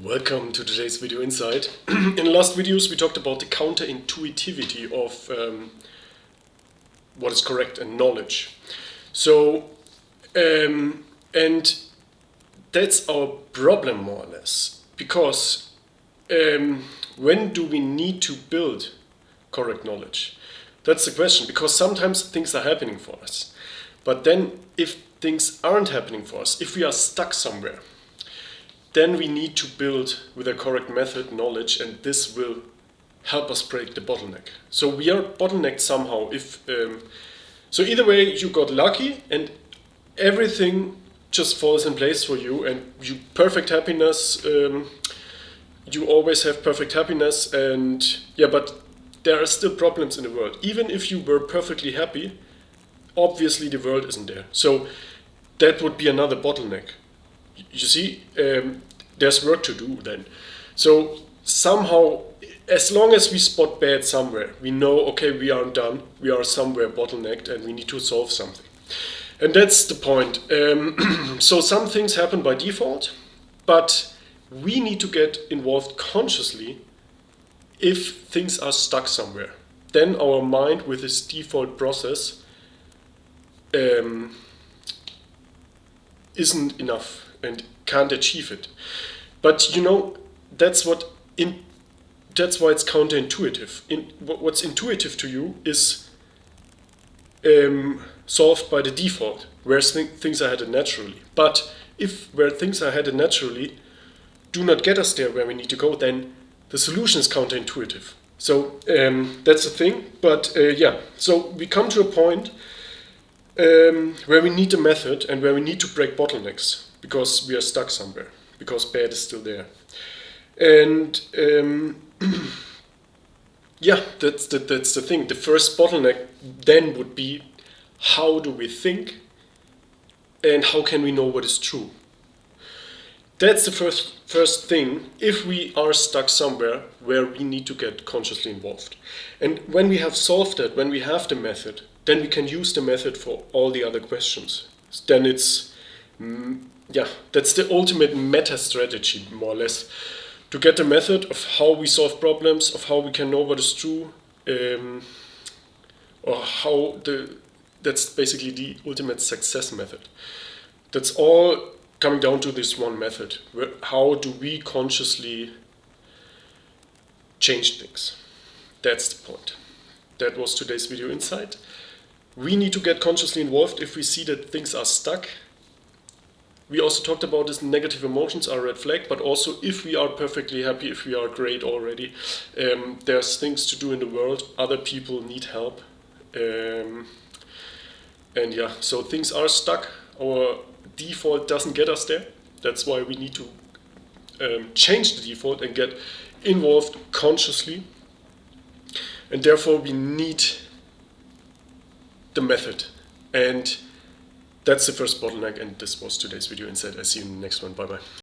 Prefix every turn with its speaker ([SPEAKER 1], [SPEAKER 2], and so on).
[SPEAKER 1] Welcome to today's video insight. In the last videos we talked about the counterintuitivity of what is correct and knowledge. So, and that's our problem more or less, because when do we need to build correct knowledge? That's the question, because sometimes things are happening for us. But then if things aren't happening for us, if we are stuck somewhere, then we need to build with a correct method knowledge, and this will help us break the bottleneck. So we are bottlenecked somehow. So either way, you got lucky and everything just falls in place for you, and you perfect happiness. You always have perfect happiness, and yeah, but there are still problems in the world. Even if you were perfectly happy, obviously the world isn't there. So that would be another bottleneck. You see, there's work to do then. So somehow, as long as we spot bad somewhere, we know, okay, we aren't done, we are somewhere bottlenecked and we need to solve something. And that's the point. So some things happen by default, but we need to get involved consciously if things are stuck somewhere. Then our mind, with its default process, isn't enough and can't achieve it. But you know, that's why it's counterintuitive. What's intuitive to you is solved by the default, whereas things are headed naturally. But where things are headed naturally do not get us there where we need to go, then the solution is counterintuitive. So that's the thing. But yeah, so we come to a point where we need a method and where we need to break bottlenecks, because we are stuck somewhere, because bad is still there. And yeah, that's the thing. The first bottleneck then would be, how do we think and how can we know what is true? That's the first thing, if we are stuck somewhere where we need to get consciously involved. And when we have solved that, when we have the method, then we can use the method for all the other questions. Then it's, yeah, that's the ultimate meta strategy, more or less, to get the method of how we solve problems, of how we can know what is true, or that's basically the ultimate success method. That's all coming down to this one method. How do we consciously change things? That's the point. That was today's video insight. We need to get consciously involved if we see that things are stuck. We also talked about this negative emotions are a red flag, but also if we are perfectly happy, if we are great already, there's things to do in the world, other people need help. And yeah, so things are stuck. Our default doesn't get us there. That's why we need to change the default and get involved consciously. And therefore we need the method. And that's the first bottleneck, and this was today's video insight. I see you in the next one. Bye bye.